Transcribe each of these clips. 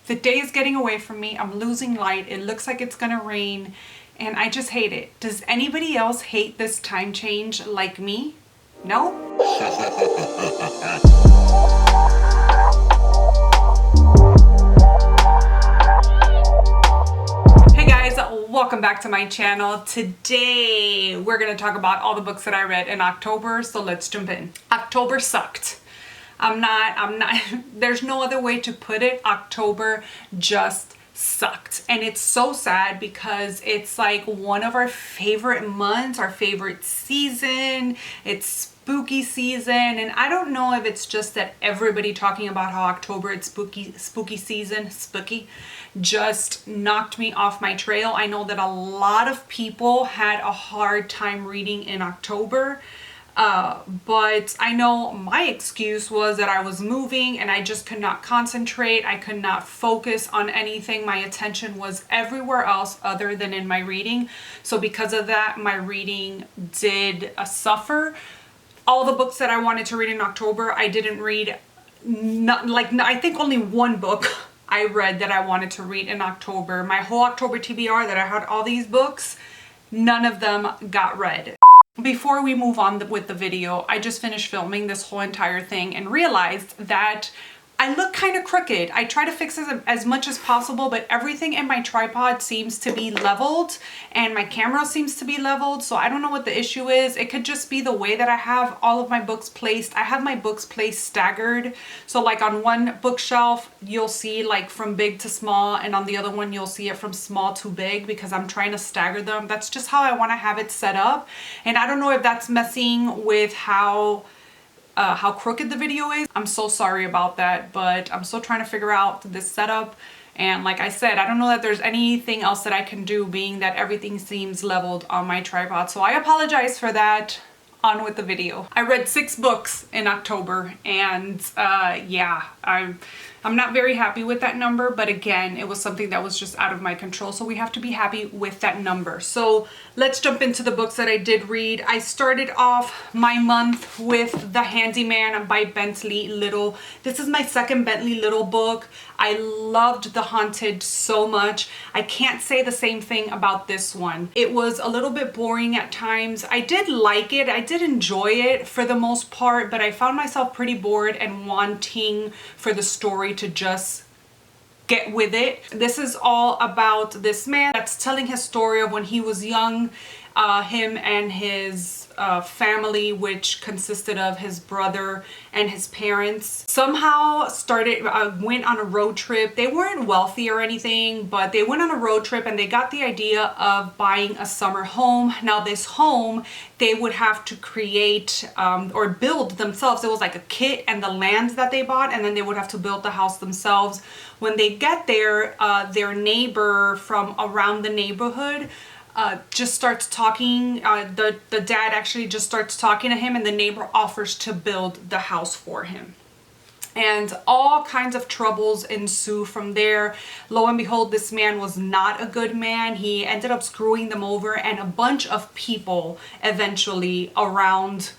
The day is getting away from me. I'm losing light. It looks like it's gonna rain and I just hate it. Does anybody else hate this time change like me? No? Hey guys, welcome back to my channel. Today we're gonna talk about all the books that I read in October, so let's jump in. October sucked. I'm not, there's no other way to put it. October just sucked. And it's so sad because it's like one of our favorite months, our favorite season. It's spooky season. And I don't know if it's just that everybody talking about how October it's spooky season, spooky, just knocked me off my trail. I know that a lot of people had a hard time reading in October. But I know my excuse was that I was moving and I just could not concentrate. I could not focus on anything. My attention was everywhere else other than in my reading. So because of that, my reading did suffer. All the books that I wanted to read in October, I didn't read. I think only one book I read that I wanted to read in October. My whole October TBR that I had all these books, none of them got read. Before we move on with the video, I just finished filming this whole entire thing and realized that I look kind of crooked. I try to fix it as much as possible, but everything in my tripod seems to be leveled and my camera seems to be leveled. So I don't know what the issue is. It could just be the way that I have all of my books placed. I have my books placed staggered. So like on one bookshelf, you'll see like from big to small, and on the other one, you'll see it from small to big because I'm trying to stagger them. That's just how I want to have it set up. And I don't know if that's messing with how crooked the video is. I'm so sorry about that, but I'm still trying to figure out this setup. And like I said, I don't know that there's anything else that I can do, being that everything seems leveled on my tripod. So I apologize for that. On with the video. I read 6 books in October, and yeah, I'm not very happy with that number, but again, it was something that was just out of my control, so we have to be happy with that number. So let's jump into the books that I did read. I started off my month with The Handyman by Bentley Little. This is my second Bentley Little book. I loved The Haunted so much. I can't say the same thing about this one. It was a little bit boring at times. I did like it. I did enjoy it for the most part, but I found myself pretty bored and wanting for the story to just get with it. This is all about this man that's telling his story of when he was young, him and his family, which consisted of his brother and his parents, somehow went on a road trip. They weren't wealthy or anything, but they went on a road trip and they got the idea of buying a summer home. Now this home, they would have to create or build themselves. It was like a kit and the land that they bought, and then they would have to build the house themselves. When they get there, their neighbor from around the neighborhood just starts talking. The dad actually just starts talking to him, and the neighbor offers to build the house for him. And all kinds of troubles ensue from there. Lo and behold, this man was not a good man. He ended up screwing them over, and a bunch of people eventually around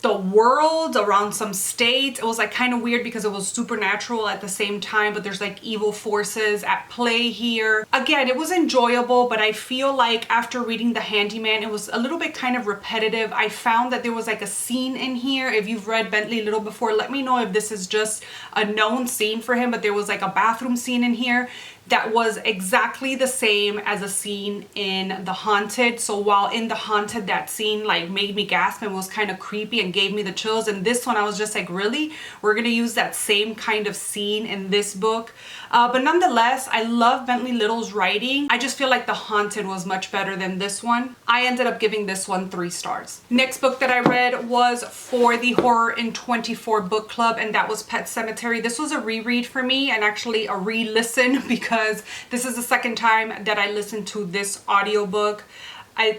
the world, around some states. It was like kind of weird because it was supernatural at the same time, but there's like evil forces at play here. Again, it was enjoyable, but I feel like after reading The Handyman, it was a little bit kind of repetitive. I found that there was like a scene in here. If you've read Bentley Little before, let me know if this is just a known scene for him, but there was like a bathroom scene in here that was exactly the same as a scene in The Haunted. So while in The Haunted, that scene like made me gasp and was kind of creepy and gave me the chills, and this one I was just like, really? We're gonna use that same kind of scene in this book? But nonetheless, I love Bentley Little's writing. I just feel like The Haunted was much better than this one. I ended up giving this one 3 stars. Next book that I read was for the Horror in 24 book club, and that was Pet Sematary. This was a reread for me, and actually a re-listen, because this is the second time that I listened to this audiobook.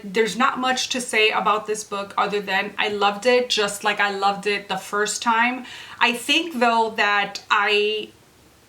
There's not much to say about this book other than I loved it just like I loved it the first time. I think though that I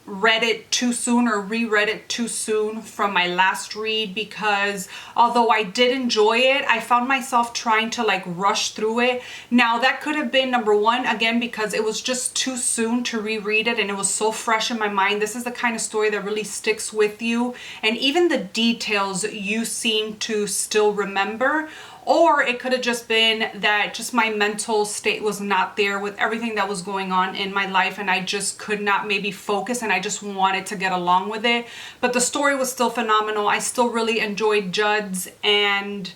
read it too soon or reread it too soon from my last read, because although I did enjoy it, I found myself trying to like rush through it. Now that could have been, number one, again, because it was just too soon to reread it and it was so fresh in my mind. This is the kind of story that really sticks with you, and even the details you seem to still remember. Or it could have just been that just my mental state was not there with everything that was going on in my life, and I just could not maybe focus, and I just wanted to get along with it. But the story was still phenomenal. I still really enjoyed Judd's, and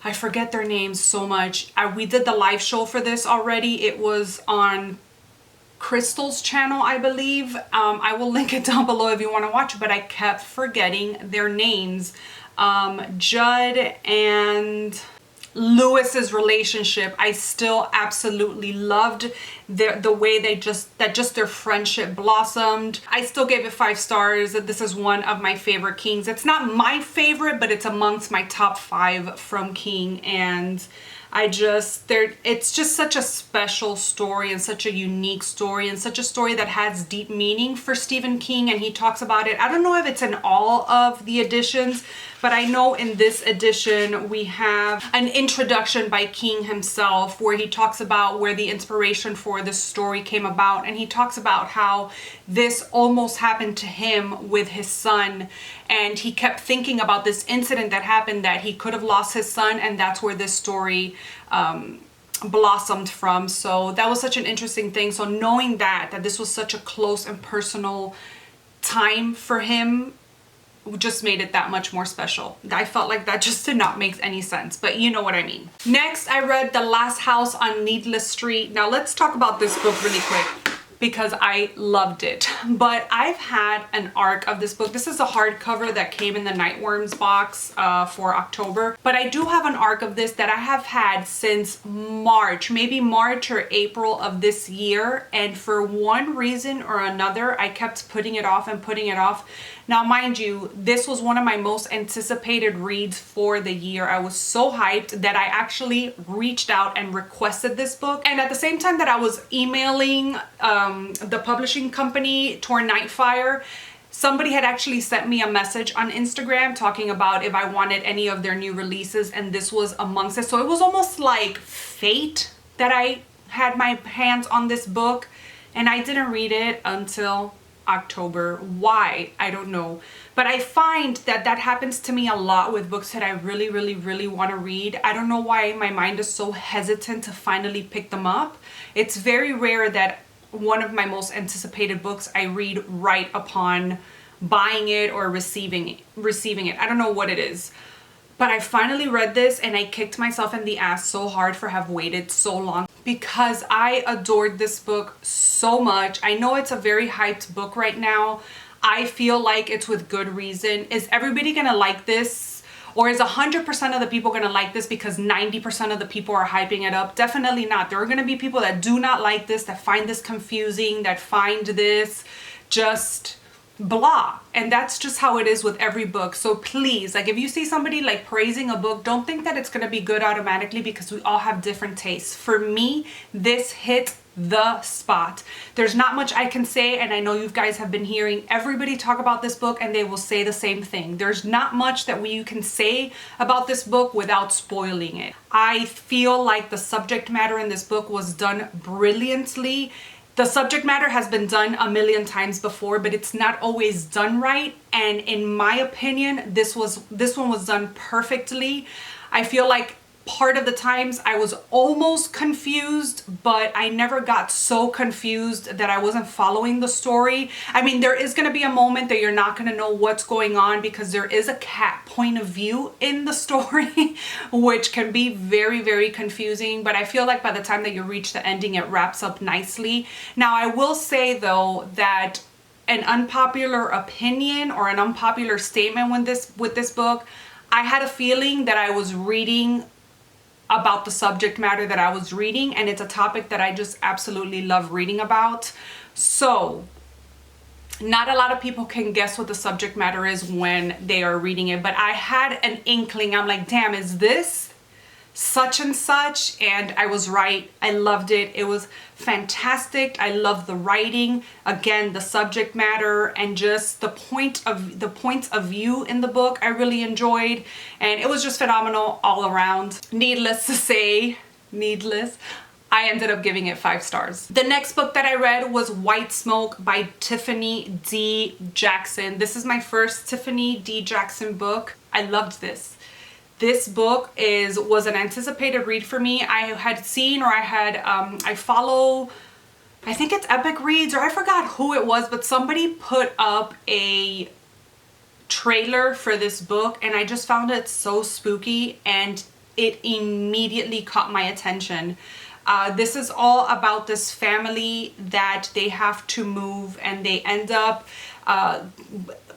I forget their names so much. We did the live show for this already. It was on Crystal's channel, I believe. I will link it down below if you want to watch it, but I kept forgetting their names. Judd and Lewis's relationship, I still absolutely loved the way that their friendship blossomed. I still gave it 5 stars. This is one of my favorite Kings. It's not my favorite, but it's amongst my top 5 from King, and it's just such a special story and such a unique story and such a story that has deep meaning for Stephen King, and he talks about it. I don't know if it's in all of the editions, but I know in this edition we have an introduction by King himself where he talks about where the inspiration for this story came about, and he talks about how this almost happened to him with his son, and he kept thinking about this incident that happened, that he could have lost his son, and that's where this story blossomed from. So that was such an interesting thing. So knowing that this was such a close and personal time for him just made it that much more special. I felt like that just did not make any sense, but you know what I mean. Next, I read The Last House on Needless Street. Now let's talk about this book really quick, because I loved it. But I've had an arc of this book. This is a hardcover that came in the Nightworms box for October. But I do have an arc of this that I have had since March, maybe March or April of this year. And for one reason or another, I kept putting it off and putting it off. Now, mind you, this was one of my most anticipated reads for the year. I was so hyped that I actually reached out and requested this book. And at the same time that I was emailing the publishing company, Torn Nightfire, somebody had actually sent me a message on Instagram talking about if I wanted any of their new releases, and this was amongst it. So it was almost like fate that I had my hands on this book, and I didn't read it until October. Why? I don't know. But I find that happens to me a lot with books that I really want to read. I don't know why my mind is so hesitant to finally pick them up. It's very rare that one of my most anticipated books I read right upon buying it or receiving it. I don't know what it is. But I finally read this, and I kicked myself in the ass so hard for have waited so long, because I adored this book so much. I know it's a very hyped book right now. I feel like it's with good reason. Is everybody gonna like this? Or is 100% of the people gonna like this because 90% of the people are hyping it up? Definitely not. There are gonna be people that do not like this, that find this confusing, that find this just blah. And that's just how it is with every book. So please, like, if you see somebody like praising a book, don't think that it's gonna be good automatically, because we all have different tastes. For me, this hit the spot. There's not much I can say, and I know you guys have been hearing everybody talk about this book and they will say the same thing. There's not much that you can say about this book without spoiling it. I feel like the subject matter in this book was done brilliantly. The subject matter has been done a million times before, but it's not always done right. And in my opinion, this one was done perfectly. I feel like part of the times I was almost confused, but I never got so confused that I wasn't following the story. I mean, there is going to be a moment that you're not going to know what's going on, because there is a cat point of view in the story, which can be very confusing. But I feel like by the time that you reach the ending, it wraps up nicely. Now, I will say though that an unpopular opinion or an unpopular statement with this book, I had a feeling that I was reading about the subject matter that I was reading, and it's a topic that I just absolutely love reading about. So not a lot of people can guess what the subject matter is when they are reading it, but I had an inkling. I'm like, damn, is this such and such, and I was right. I loved it. It was fantastic. I love the writing, again, the subject matter, and just the points of view in the book I really enjoyed, and it was just phenomenal all around. Needless to say, I ended up giving it 5 stars. The next book that I read was White Smoke by Tiffany D. Jackson. This is my first Tiffany D. Jackson book. I loved this. This book was an anticipated read for me. I had seen, or I follow, I think it's Epic Reads, or I forgot who it was, but somebody put up a trailer for this book, and I just found it so spooky, and it immediately caught my attention. This is all about this family that they have to move, and they end up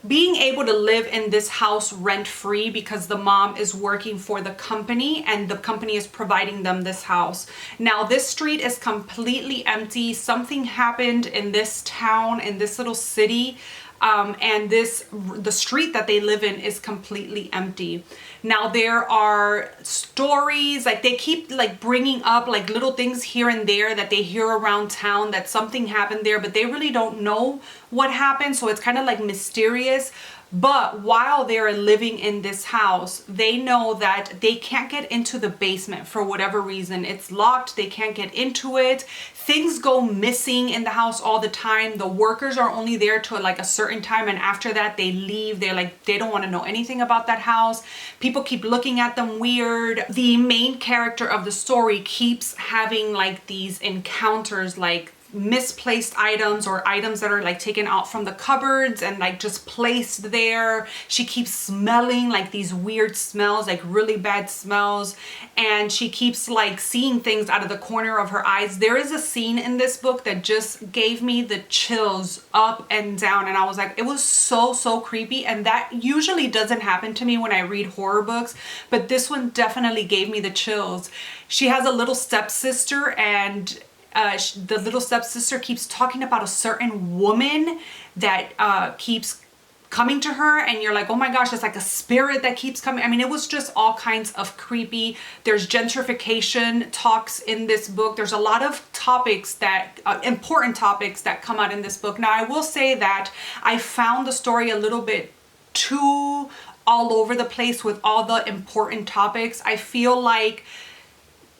being able to live in this house rent-free because the mom is working for the company and the company is providing them this house. Now this street is completely empty. Something happened in this town, in this little city, and the street that they live in is completely empty. Now there are stories, like they keep like bringing up like little things here and there that they hear around town that something happened there, but they really don't know what happened. So it's kind of like mysterious. But while they're living in this house, they know that they can't get into the basement for whatever reason. It's locked. They can't get into it. Things go missing in the house all the time. The workers are only there till like a certain time, and after that they leave. They're like, they don't want to know anything about that house. People keep looking at them weird. The main character of the story keeps having like these encounters, like misplaced items or items that are like taken out from the cupboards and like just placed there. She keeps smelling like these weird smells, like really bad smells, and she keeps like seeing things out of the corner of her eyes. There is a scene in this book that just gave me the chills up and down, and I was like, it was so creepy, and that usually doesn't happen to me when I read horror books, but this one definitely gave me the chills. She has a little stepsister, and the little stepsister keeps talking about a certain woman that keeps coming to her, and you're like, oh my gosh, it's like a spirit that keeps coming. I mean, it was just all kinds of creepy. There's gentrification talks in this book. There's a lot of topics that, important topics that come out in this book. Now, I will say that I found the story a little bit too all over the place with all the important topics. I feel like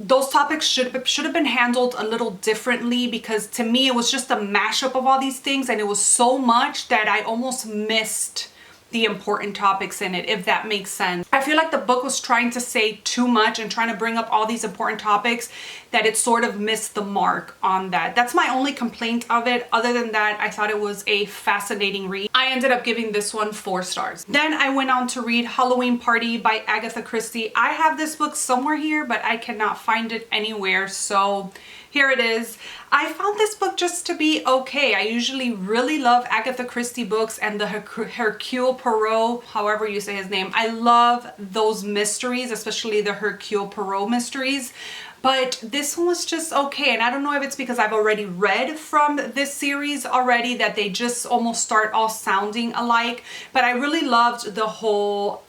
those topics should have been handled a little differently, because to me it was just a mashup of all these things, and it was so much that I almost missed the important topics in it, if that makes sense. I feel like the book was trying to say too much and trying to bring up all these important topics that it sort of missed the mark on that. That's my only complaint of it. Other than that, I thought it was a fascinating read. I ended up giving this one 4 stars. Then I went on to read Halloween Party by Agatha Christie. I have this book somewhere here, but I cannot find it anywhere, so here it is. I found this book just to be okay. I usually really love Agatha Christie books and the Hercule Poirot, however you say his name. I love those mysteries, especially the Hercule Poirot mysteries. But this one was just okay, and I don't know if it's because I've already read from this series already that they just almost start all sounding alike, but I really loved the whole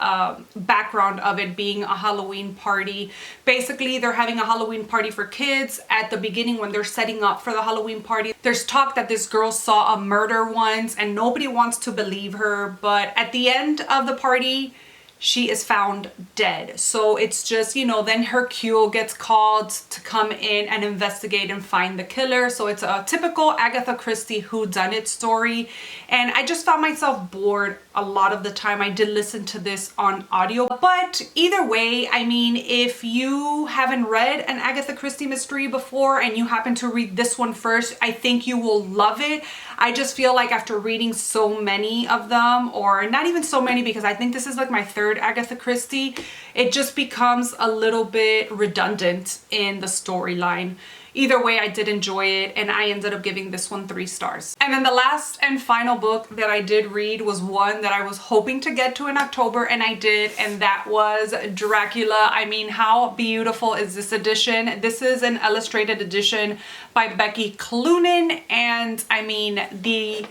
background of it being a Halloween party. Basically, they're having a Halloween party for kids. At the beginning, when they're setting up for the Halloween party, there's talk that this girl saw a murder once, and nobody wants to believe her, but at the end of the party, she is found dead. So it's just, you know, then Hercule gets called to come in and investigate and find the killer. So it's a typical Agatha Christie whodunit story. And I just found myself bored a lot of the time. I did listen to this on audio, but either way, I mean, if you haven't read an Agatha Christie mystery before and you happen to read this one first, I think you will love it. I just feel like after reading so many of them, or not even so many, because I think this is like my 3rd Agatha Christie, it just becomes a little bit redundant in the storyline. Either way, I did enjoy it, and I ended up giving this one 3 stars. And then the last and final book that I did read was one that I was hoping to get to in October, and I did, and that was Dracula. I mean, how beautiful is this edition? This is an illustrated edition by Becky Cloonan, and I mean, the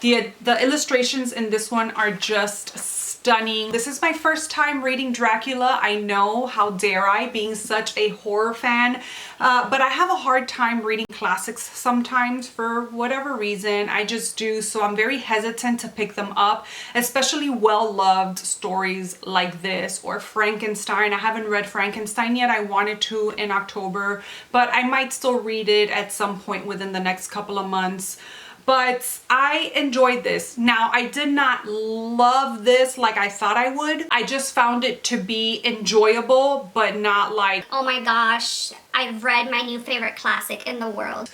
The illustrations in this one are just stunning. This is my first time reading Dracula. I know, how dare I, being such a horror fan, but I have a hard time reading classics sometimes for whatever reason. I just do, so I'm very hesitant to pick them up, especially well-loved stories like this, or Frankenstein. I haven't read Frankenstein yet. I wanted to in October, but I might still read it at some point within the next couple of months. But I enjoyed this. Now, I did not love this like I thought I would. I just found it to be enjoyable, but not like, oh my gosh, I've read my new favorite classic in the world.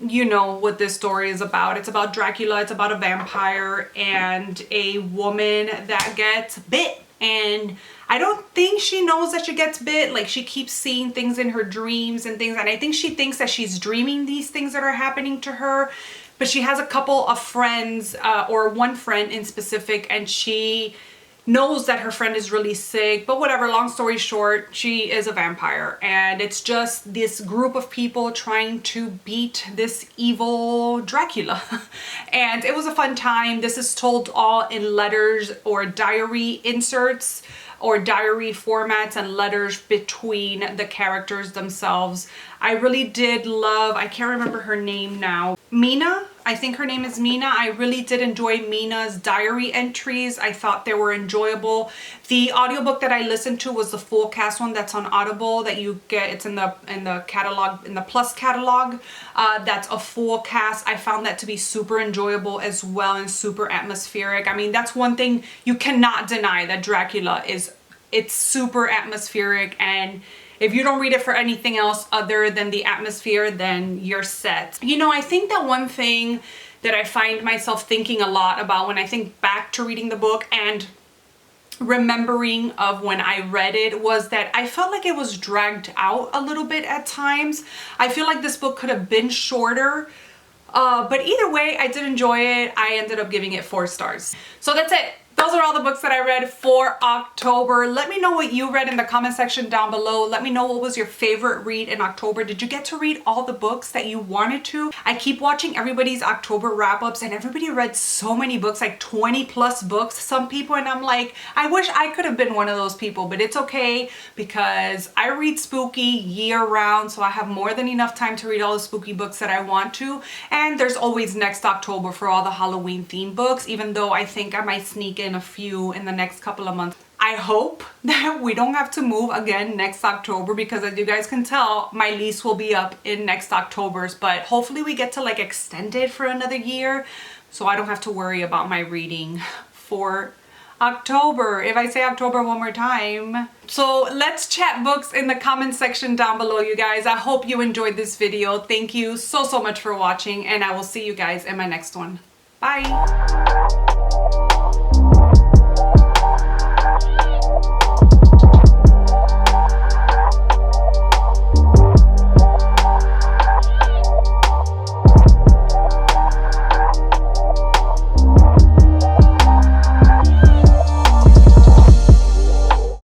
You know what this story is about. It's about Dracula. It's about a vampire and a woman that gets bit. And I don't think she knows that she gets bit. Like, she keeps seeing things in her dreams and things. And I think she thinks that she's dreaming these things that are happening to her. But she has a couple of friends, or one friend in specific, and she knows that her friend is really sick, but whatever, long story short, she is a vampire, and it's just this group of people trying to beat this evil Dracula. And it was a fun time. This is told all in letters or diary inserts, or diary formats, and letters between the characters themselves. I really did love, I can't remember her name now, Mina? I think her name is Mina. I really did enjoy Mina's diary entries. I thought they were enjoyable. The audiobook that I listened to was the full cast one that's on Audible that you get. It's in the catalog, in the Plus catalog. That's a full cast. I found that to be super enjoyable as well, and super atmospheric. I mean, that's one thing you cannot deny, that Dracula is, it's super atmospheric, and if you don't read it for anything else other than the atmosphere, then you're set. You know, I think that one thing that I find myself thinking a lot about when I think back to reading the book and remembering of when I read it was that I felt like it was dragged out a little bit at times. I feel like this book could have been shorter, but either way, I did enjoy it. I ended up giving it 4 stars. So that's it. Those are all the books that I read for October. Let me know what you read in the comment section down below. Let me know what was your favorite read in October. Did you get to read all the books that you wanted to? I keep watching everybody's October wrap-ups, and everybody read so many books, like 20 plus books, some people, and I'm like, I wish I could have been one of those people, but it's okay because I read spooky year-round, so I have more than enough time to read all the spooky books that I want to, and there's always next October for all the Halloween themed books, even though I think I might sneak in a few in the next couple of months. I hope that we don't have to move again next October, because as you guys can tell, my lease will be up in next October's, but hopefully we get to like extend it for another year so I don't have to worry about my reading for October, if I say October one more time. So let's chat books in the comment section down below, you guys. I hope you enjoyed this video. Thank you so much for watching, and I will see you guys in my next one. Bye.